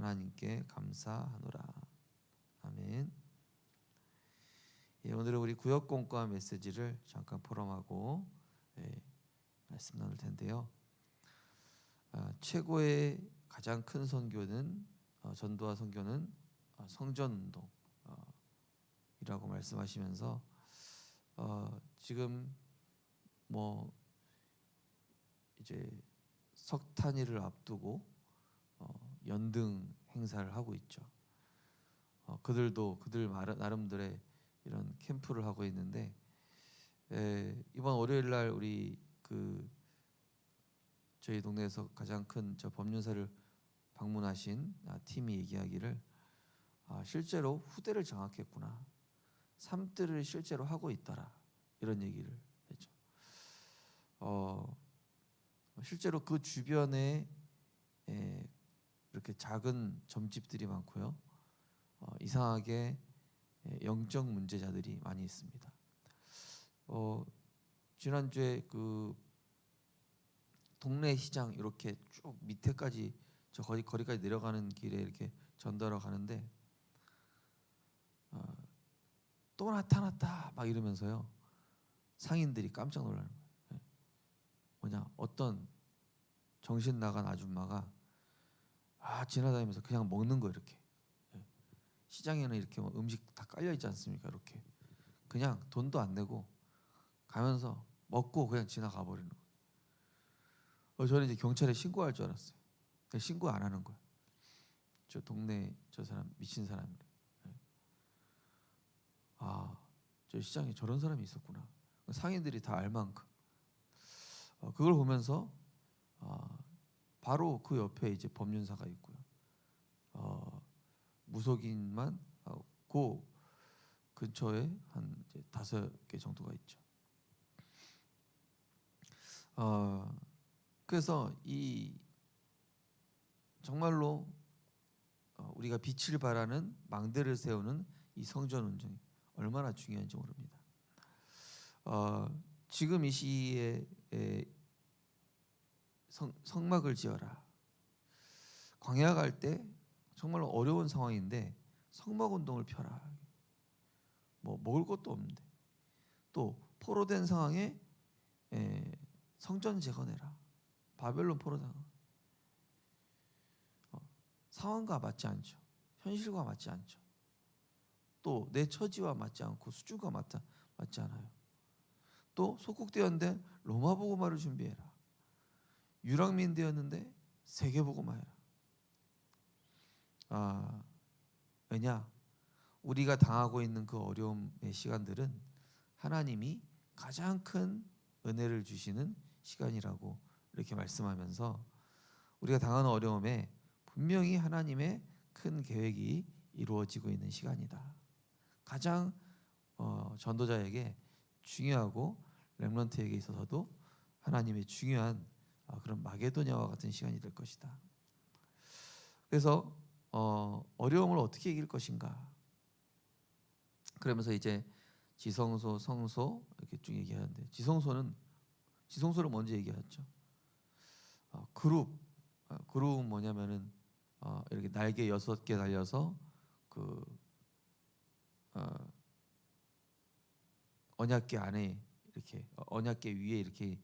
하나님께 감사하노라. 아멘. 예, 오늘은 우리 구역공과 메시지를 잠깐 포럼하고 말씀 나눌 텐데요. 최고의 가장 큰 선교는 전도와 선교는 성전운동이라고 말씀하시면서 지금 뭐 이제 석탄일을 앞두고 연등 행사를 하고 있죠. 그들도 그들 나름대로의 이런 캠프를 하고 있는데 이번 월요일 날 우리 저희 동네에서 가장 큰 저 법륜사를 방문하신 팀이 얘기하기를 실제로 후대를 장악했구나, 삶들을 실제로 하고 있더라, 이런 얘기를 했죠. 실제로 그 주변에 이렇게 작은 점집들이 많고요. 이상하게 영적 문제자들이 많이 있습니다. 지난주에 그 동네 시장 이렇게 쭉 밑에까지 저 거리까지 내려가는 길에 이렇게 전도하러 가는데 또 나타났다 막 이러면서요, 상인들이 깜짝 놀라는 거예요. 뭐냐, 어떤 정신 나간 아줌마가 지나다니면서 그냥 먹는 거, 이렇게 시장에는 이렇게 음식 다 깔려 있지 않습니까? 이렇게 그냥 돈도 안 내고 가면서 먹고 그냥 지나가 버리는 거예요. 저는 이제 경찰에 신고할 줄 알았어요. 신고 안 하는 거야. 저 동네 저 사람 미친 사람이래. 저 시장에 저런 사람이 있었구나. 상인들이 다 알 만큼. 그걸 보면서 바로 그 옆에 이제 법륜사가 있고요. 무속인만 그 근처에 한 이제 5개 정도가 있죠. 그래서 이 정말로 우리가 빛을 발하는 망대를 세우는 이 성전 운동이 얼마나 중요한지 모릅니다. 지금 이 시기에 성막을 지어라. 광야 갈 때 정말로 어려운 상황인데 성막 운동을 펴라. 뭐 먹을 것도 없는데, 또 포로된 상황에 성전 재건해라. 바벨론 포로당 상황과 맞지 않죠. 현실과 맞지 않죠. 또 내 처지와 맞지 않고 수준과 맞지 않아요. 또 속국되었는데 로마 복음화를 준비해라. 유랑민 되었는데 세계 복음화해라. 왜냐? 우리가 당하고 있는 그 어려움의 시간들은 하나님이 가장 큰 은혜를 주시는 시간이라고 이렇게 말씀하면서 우리가 당하는 어려움에 분명히 하나님의 큰 계획이 이루어지고 있는 시간이다. 가장 전도자에게 중요하고 렘넌트에게 있어서도 하나님의 중요한 그런 마게도냐와 같은 시간이 될 것이다. 그래서 어려움을 어떻게 이길 것인가? 그러면서 이제 지성소, 성소 이렇게 쭉 얘기하는데, 지성소를 먼저 얘기하죠. 그룹은 뭐냐면은 이렇게 날개 6개 달려서 그 언약궤 안에 이렇게 언약궤 위에 이렇게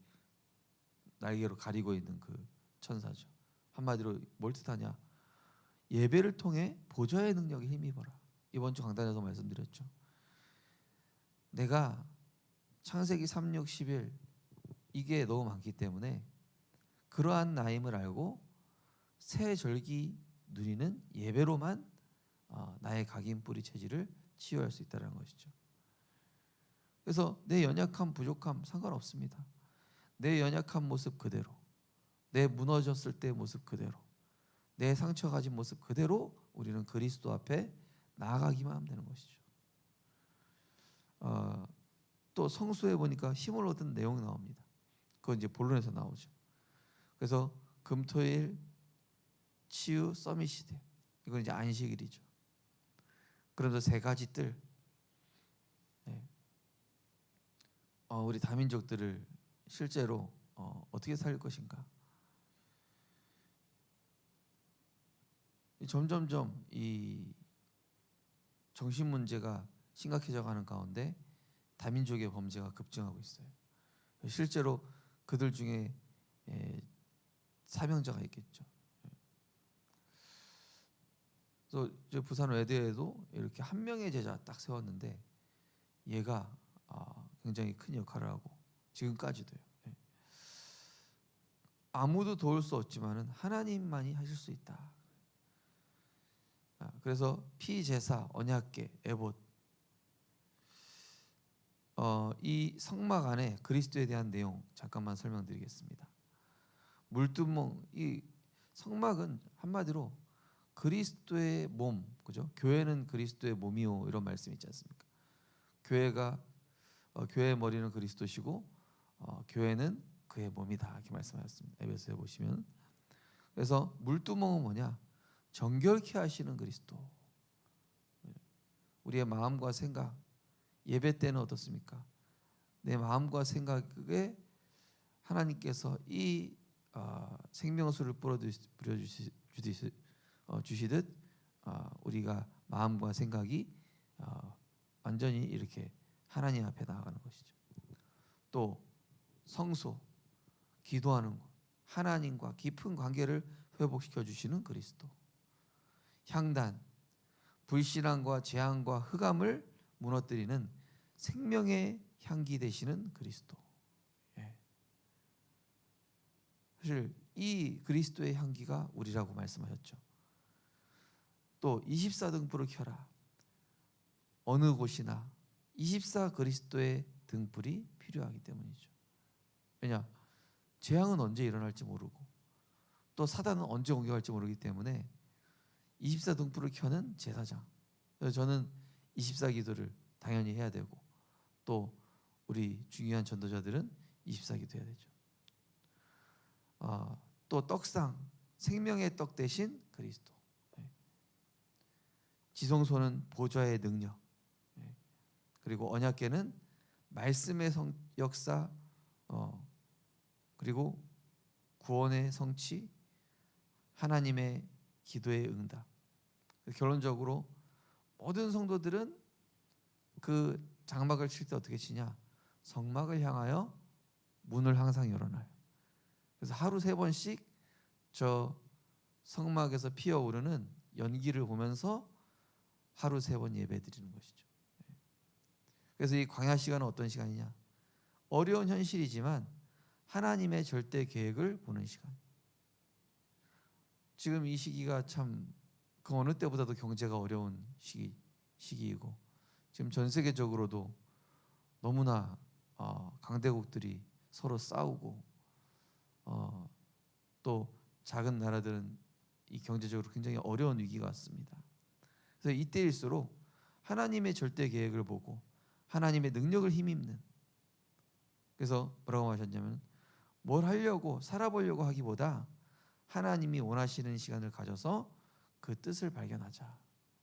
날개로 가리고 있는 그 천사죠. 한마디로 뭘 뜻하냐? 예배를 통해 보좌의 능력에 힘입어라. 이번 주 강단에서 말씀드렸죠. 내가 창세기 3, 6, 11 이게 너무 많기 때문에 그러한 나임을 알고 새 절기 누리는 예배로만 나의 각인 뿌리 체질을 치유할 수 있다는 것이죠. 그래서 내 연약함, 부족함 상관없습니다. 내 연약한 모습 그대로, 내 무너졌을 때의 모습 그대로, 내 상처 가진 모습 그대로 우리는 그리스도 앞에 나아가기만 하면 되는 것이죠. 또 성수에 보니까 힘을 얻은 내용 나옵니다. 그건 이제 본론에서 나오죠. 그래서 금토일 치유 서밋이 돼. 이건 이제 안식일이죠. 그러면서 3가지 뜰. 우리 다민족들을 실제로 어떻게 살릴 것인가? 점점점 이 정신 문제가 심각해져 가는 가운데 다민족의 범죄가 급증하고 있어요. 실제로 그들 중에 사명자가 있겠죠. 그래서 이제 부산 외대에도 이렇게 한 명의 제자 딱 세웠는데 얘가 굉장히 큰 역할을 하고 지금까지도요. 아무도 도울 수 없지만은 하나님만이 하실 수 있다. 그래서 피제사, 언약궤, 에봇, 이 성막 안에 그리스도에 대한 내용 잠깐만 설명드리겠습니다. 물두멍, 이 성막은 한마디로 그리스도의 몸, 그죠? 교회는 그리스도의 몸이요, 이런 말씀 있지 않습니까? 교회의 머리는 그리스도시고 교회는 그의 몸이다, 이렇게 말씀하셨습니다. 에베소에 보시면. 그래서 물두멍은 뭐냐? 정결케 하시는 그리스도. 우리의 마음과 생각, 예배 때는 어떻습니까? 내 마음과 생각에 하나님께서 이 생명수를 주시듯 우리가 마음과 생각이 완전히 이렇게 하나님 앞에 나아가는 것이죠. 또 성소, 기도하는 것, 하나님과 깊은 관계를 회복시켜 주시는 그리스도. 향단, 불신앙과 재앙과 흑암을 무너뜨리는 생명의 향기 되시는 그리스도. 사실 이 그리스도의 향기가 우리라고 말씀하셨죠. 또 24등불을 켜라. 어느 곳이나 24 그리스도의 등불이 필요하기 때문이죠. 왜냐? 재앙은 언제 일어날지 모르고 또 사단은 언제 공격할지 모르기 때문에 24 등불을 켜는 제사장. 그래서 저는 24 기도를 당연히 해야 되고 또 우리 중요한 전도자들은 24 기도 해야 되죠. 또 떡상, 생명의 떡 대신 그리스도. 지성소는 보좌의 능력, 그리고 언약궤는 말씀의 역사, 그리고 구원의 성취, 하나님의 기도의 응답. 결론적으로 모든 성도들은 그 장막을 칠 때 어떻게 치냐? 성막을 향하여 문을 항상 열어놔요. 그래서 하루 3번씩 저 성막에서 피어오르는 연기를 보면서 하루 3번 예배 드리는 것이죠. 그래서 이 광야 시간은 어떤 시간이냐? 어려운 현실이지만 하나님의 절대 계획을 보는 시간. 지금 이 시기가 참 그 어느 때보다도 경제가 어려운 시기이고 지금 전 세계적으로도 너무나 강대국들이 서로 싸우고 또 작은 나라들은 이 경제적으로 굉장히 어려운 위기가 왔습니다. 그래서 이때일수록 하나님의 절대 계획을 보고 하나님의 능력을 힘입는, 그래서 뭐라고 하셨냐면 뭘 하려고 살아보려고 하기보다 하나님이 원하시는 시간을 가져서 그 뜻을 발견하자,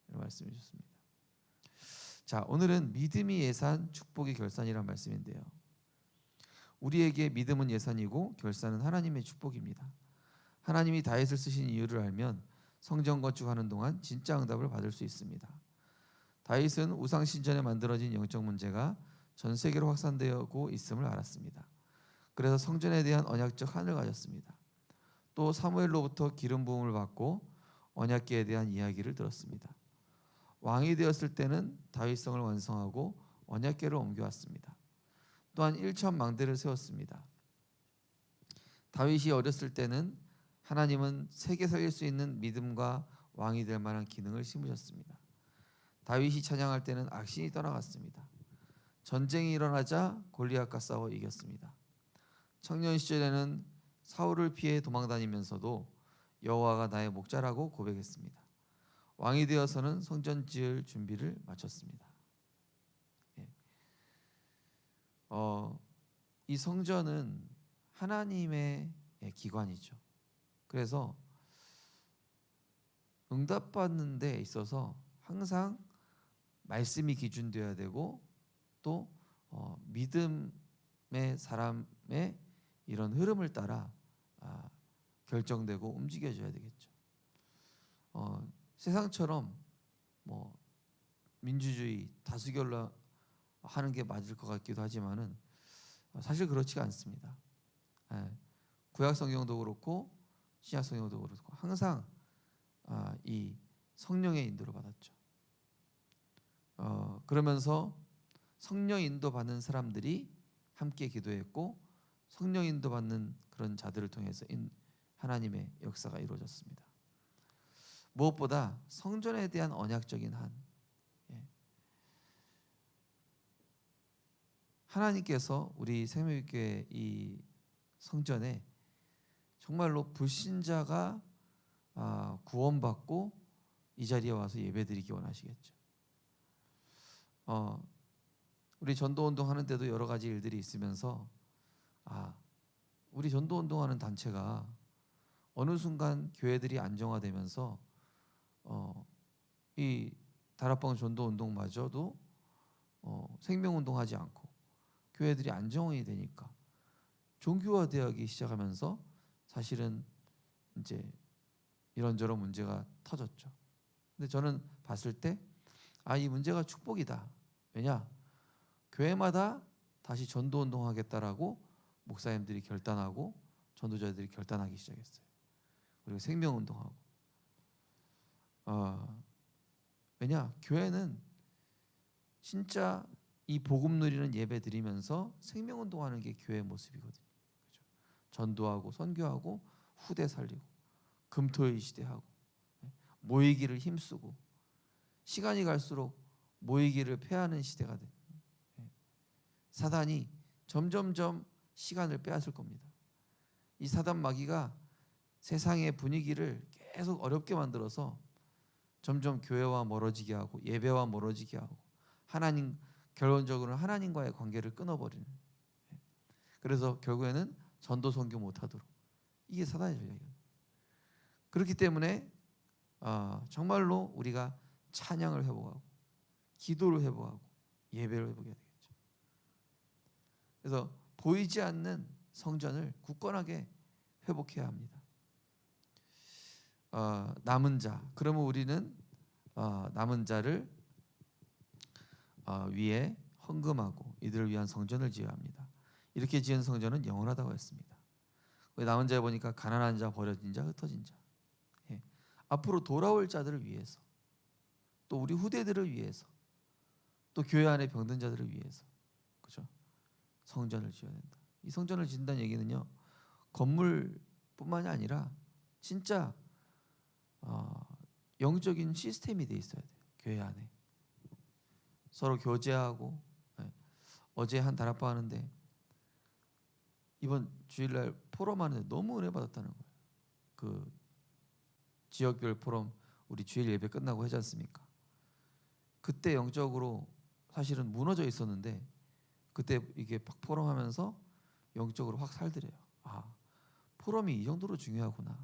이런 말씀해 주셨습니다. 자, 오늘은 믿음이 예산, 축복이 결산이란 말씀인데요. 우리에게 믿음은 예산이고 결산은 하나님의 축복입니다. 하나님이 다윗을 쓰신 이유를 알면 성전 건축하는 동안 진짜 응답을 받을 수 있습니다. 다윗은 우상 신전에 만들어진 영적 문제가 전 세계로 확산되고 있음을 알았습니다. 그래서 성전에 대한 언약적 한을 가졌습니다. 또 사무엘로부터 기름 부음을 받고 언약궤에 대한 이야기를 들었습니다. 왕이 되었을 때는 다윗성을 완성하고 언약궤를 옮겨왔습니다. 또한 1천 망대를 세웠습니다. 다윗이 어렸을 때는 하나님은 세계 살릴 수 있는 믿음과 왕이 될 만한 기능을 심으셨습니다. 다윗이 찬양할 때는 악신이 떠나갔습니다. 전쟁이 일어나자 골리앗과 싸워 이겼습니다. 청년 시절에는 사울을 피해 도망다니면서도 여호와가 나의 목자라고 고백했습니다. 왕이 되어서는 성전 지을 준비를 마쳤습니다. 이 성전은 하나님의 기관이죠. 그래서 응답받는 데 있어서 항상 말씀이 기준되어야 되고 또 믿음의 사람의 이런 흐름을 따라 결정되고 움직여져야 되겠죠. 세상처럼 뭐 민주주의 다수결로 하는 게 맞을 것 같기도 하지만은 사실 그렇지가 않습니다. 예, 구약 성경도 그렇고 신약 성경도 그렇고 항상 이 성령의 인도를 받았죠. 그러면서 성령 인도 받는 사람들이 함께 기도했고 성령 인도 받는 그런 자들을 통해서 하나님의 역사가 이루어졌습니다. 무엇보다 성전에 대한 언약적인 하나님께서 우리 생명교회 이 성전에 정말로 불신자가 구원받고 이 자리에 와서 예배드리기 원하시겠죠. 우리 전도운동 하는 데도 여러 가지 일들이 있으면서 우리 전도운동하는 단체가 어느 순간 교회들이 안정화되면서 이 다락방 전도운동마저도 생명운동하지 않고 교회들이 안정이 되니까 종교화되기 시작하면서 사실은 이제 이런저런 문제가 터졌죠. 근데 저는 봤을 때 이 문제가 축복이다. 왜냐? 교회마다 다시 전도운동하겠다라고 목사님들이 결단하고 전도자들이 결단하기 시작했어요. 그리고 생명운동하고. 왜냐? 교회는 진짜 이 복음 누리는 예배 드리면서 생명운동하는 게 교회의 모습이거든요. 그렇죠? 전도하고 선교하고 후대 살리고 금토일 시대하고 모이기를 힘쓰고 시간이 갈수록 모이기를 패하는 시대가 돼. 사단이 점점점 시간을 빼앗을 겁니다. 이 사단 마귀가 세상의 분위기를 계속 어렵게 만들어서 점점 교회와 멀어지게 하고 예배와 멀어지게 하고 결론적으로는 하나님과의 관계를 끊어버리는. 그래서 결국에는 전도 선교 못하도록. 이게 사단의 전략이에요. 그렇기 때문에 정말로 우리가 찬양을 회복하고 기도를 회복하고 예배를 회복해야 되겠죠. 그래서 보이지 않는 성전을 굳건하게 회복해야 합니다. 남은 자, 그러면 우리는 남은 자를 위에 헌금하고 이들을 위한 성전을 지어야 합니다. 이렇게 지은 성전은 영원하다고 했습니다. 남은 자에 보니까 가난한 자, 버려진 자, 흩어진 자, 앞으로 돌아올 자들을 위해서, 또 우리 후대들을 위해서, 또 교회 안의 병든 자들을 위해서, 그렇죠? 성전을 지어야 된다. 이 성전을 짓는다는 얘기는요, 건물뿐만이 아니라 진짜 영적인 시스템이 돼 있어야 돼요. 교회 안에 서로 교제하고. 어제 한 다락방 하는데 이번 주일날 포럼 하는데 너무 은혜 받았다는 거예요. 그 지역별 포럼 우리 주일 예배 끝나고 하지 않습니까? 그때 영적으로 사실은 무너져 있었는데 그때 이게 막 포럼하면서 영적으로 확 살더래요. 포럼이 이 정도로 중요하구나.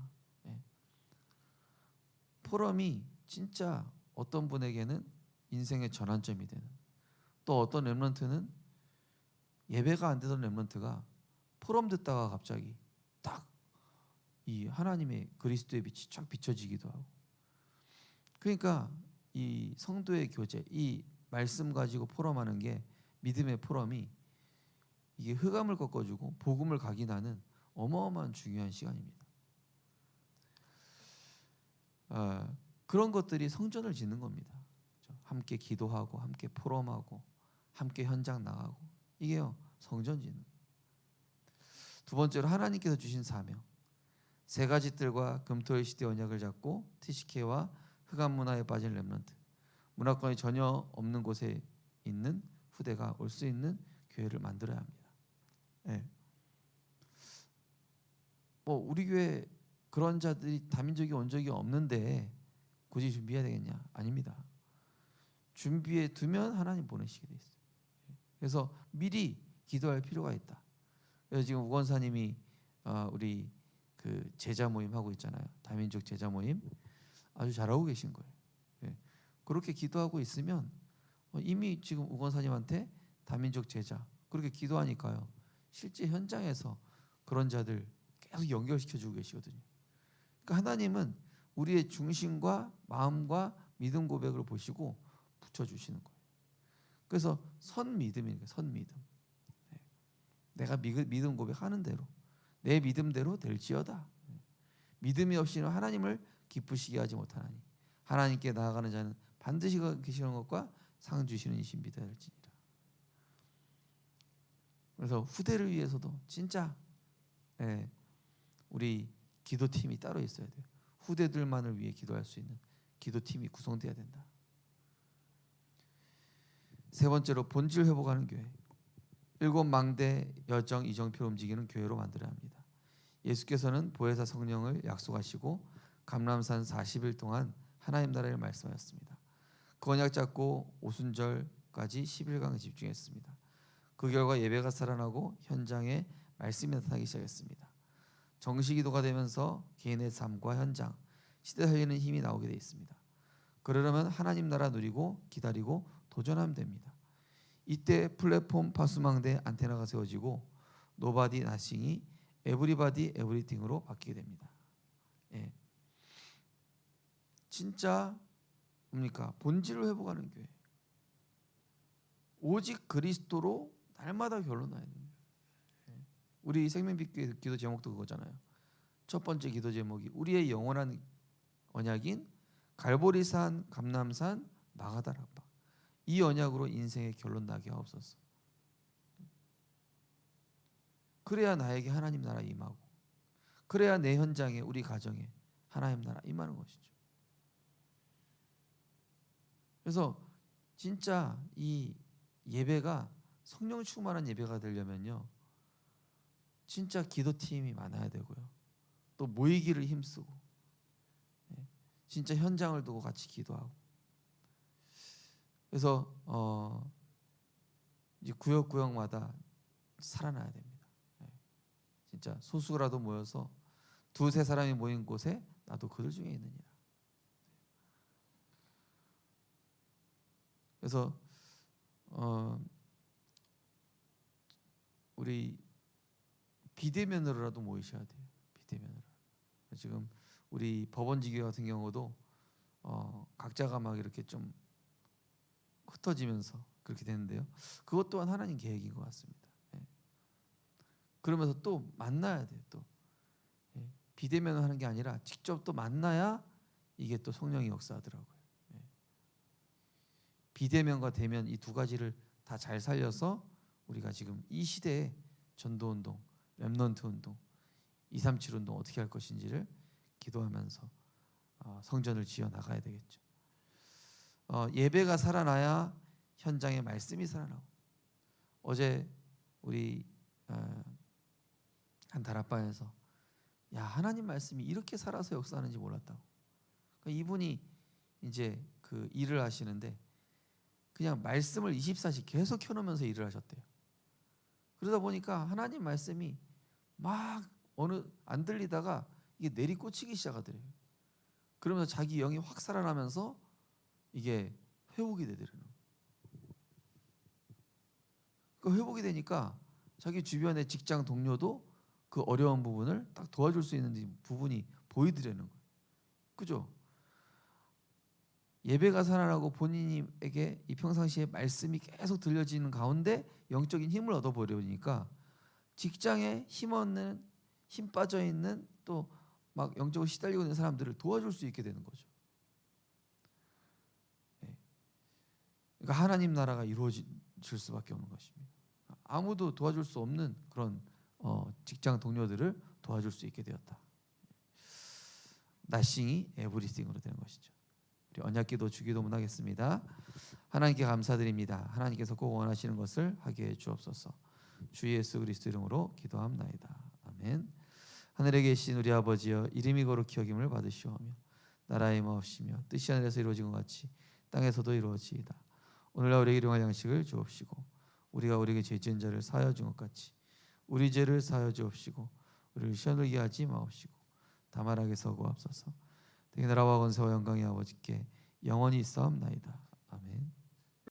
포럼이 진짜 어떤 분에게는 인생의 전환점이 되는, 또 어떤 렘넌트는 예배가 안 되던 렘넌트가 포럼 듣다가 갑자기 딱 이 하나님의 그리스도의 빛이 쫙 비춰지기도 하고. 그러니까 이 성도의 교제, 이 말씀 가지고 포럼하는 게, 믿음의 포럼이 이게 흑암을 꺾어주고 복음을 각인하는 어마어마한 중요한 시간입니다. 그런 것들이 성전을 짓는 겁니다. 함께 기도하고 함께 포럼하고 함께 현장 나가고, 이게요 성전 짓는. 두 번째로 하나님께서 주신 사명, 세 가지 뜰과 금토일 시대 언약을 잡고 TCK와 흑암 문화에 빠진 렘넌트, 문화권이 전혀 없는 곳에 있는 후대가 올 수 있는 교회를 만들어야 합니다. 우리 교회 그런 자들이 다민족이 온 적이 없는데 굳이 준비해야 되겠냐? 아닙니다. 준비해 두면 하나님 보내시게 돼 있어요. 그래서 미리 기도할 필요가 있다. 그래서 지금 우건사님이 우리 그 제자 모임 하고 있잖아요. 다민족 제자 모임 아주 잘하고 계신 거예요. 그렇게 기도하고 있으면 이미 지금 우건사님한테 다민족 제자 그렇게 기도하니까요, 실제 현장에서 그런 자들 계속 연결시켜주고 계시거든요. 그러니까 하나님은 우리의 중심과 마음과 믿음 고백을 보시고 붙여주시는 거예요. 그래서 선 믿음이니까 선 믿음. 내가 믿음 고백하는 대로 내 믿음대로 될지어다. 믿음이 없이는 하나님을 기쁘시게 하지 못하나니 하나님께 나아가는 자는 반드시 계시는 것과 상 주시는 이신 믿어야 할지니라. 그래서 후대를 위해서도 진짜 우리 기도팀이 따로 있어야 돼요. 후대들만을 위해 기도할 수 있는 기도팀이 구성돼야 된다. 세 번째로 본질 회복하는 교회. 7망대 여정 이정표를 움직이는 교회로 만들어야 합니다. 예수께서는 보혜사 성령을 약속하시고 감람산 40일 동안 하나님 나라를 말씀하셨습니다. 그 언약 잡고 오순절까지 10일간 집중했습니다. 그 결과 예배가 살아나고 현장에 말씀이 나타나기 시작했습니다. 정시기도가 되면서 개인의 삶과 현장, 시대 살리는 힘이 나오게 되어 있습니다. 그러려면 하나님 나라 누리고 기다리고 도전하면 됩니다. 이때 플랫폼 파수망대 안테나가 세워지고 노바디 나싱이 에브리바디 에브리띵으로 바뀌게 됩니다. 진짜 뭡니까? 본질을 회복하는 교회. 오직 그리스도로 날마다 결론나야 됩니다. 우리 생명빛교회 기도 제목도 그거잖아요. 첫 번째 기도 제목이 우리의 영원한 언약인 갈보리산, 감람산, 마가다락방. 이 언약으로 인생의 결론 나게 하옵소서. 그래야 나에게 하나님 나라 임하고, 그래야 내 현장에 우리 가정에 하나님 나라 임하는 것이죠. 그래서 진짜 이 예배가 성령 충만한 예배가 되려면요, 진짜 기도팀이 많아야 되고요, 또 모이기를 힘쓰고, 진짜 현장을 두고 같이 기도하고. 그래서 이제 구역마다 살아나야 됩니다. 진짜 소수라도 모여서 두세 사람이 모인 곳에 나도 그들 중에 있느니라. 그래서 우리 비대면으로라도 모이셔야 돼요. 비대면으로. 지금 우리 법원지교 같은 경우도 각자가 막 이렇게 좀 흩어지면서 그렇게 되는데요. 그것 또한 하나님 계획인 것 같습니다. 그러면서 또 만나야 돼요. 또 비대면을 하는 게 아니라 직접 또 만나야 이게 또 성령이 역사하더라고요. 비대면과 대면 이 두 가지를 다 잘 살려서 우리가 지금 이 시대에 전도운동, 렘넌트 운동, 237 운동 어떻게 할 것인지를 기도하면서 성전을 지어 나가야 되겠죠. 예배가 살아나야 현장에 말씀이 살아나고. 어제 우리 한 다락방에서 야, 하나님 말씀이 이렇게 살아서 역사하는지 몰랐다고. 그러니까 이분이 이제 그 일을 하시는데 그냥 말씀을 24시 계속 켜놓으면서 일을 하셨대요. 그러다 보니까 하나님 말씀이 막 어느 안 들리다가 이게 내리꽂히기 시작하더래요. 그러면서 자기 영이 확 살아나면서 이게 회복이 되더래요. 그 회복이 되니까 자기 주변의 직장 동료도 그 어려운 부분을 딱 도와줄 수 있는 부분이 보이더라는 거예요. 그죠? 예배가 살아나고 본인에게 이 평상시에 말씀이 계속 들려지는 가운데 영적인 힘을 얻어버리니까 직장에 힘없는, 힘 빠져있는, 또 막 영적으로 시달리고 있는 사람들을 도와줄 수 있게 되는 거죠. 그러니까 하나님 나라가 이루어질 수밖에 없는 것입니다. 아무도 도와줄 수 없는 그런 직장 동료들을 도와줄 수 있게 되었다. 나싱이 에브리띵으로 되는 것이죠. 우리 언약기도 주기도문 하겠습니다. 하나님께 감사드립니다. 하나님께서 꼭 원하시는 것을 하게 해 주옵소서. 주 예수 그리스도 이름으로 기도합나이다. 아멘. 하늘에 계신 우리 아버지여, 이름이 거룩히 여김을 받으시오며 나라의 마옵시며 뜻이 하늘에서 이루어진 것 같이 땅에서도 이루어지이다. 오늘날 우리에게 일용할 양식을 주옵시고 우리가 우리에게 죄 지은 자를 사하여 준 것 같이 우리 죄를 사하여 주옵시고 우리를 시험에 들게 하지 마옵시고 다만 악에서 구하옵소서. 내 나라와 권세와 영광이 아버지께 영원히 있사옵나이다.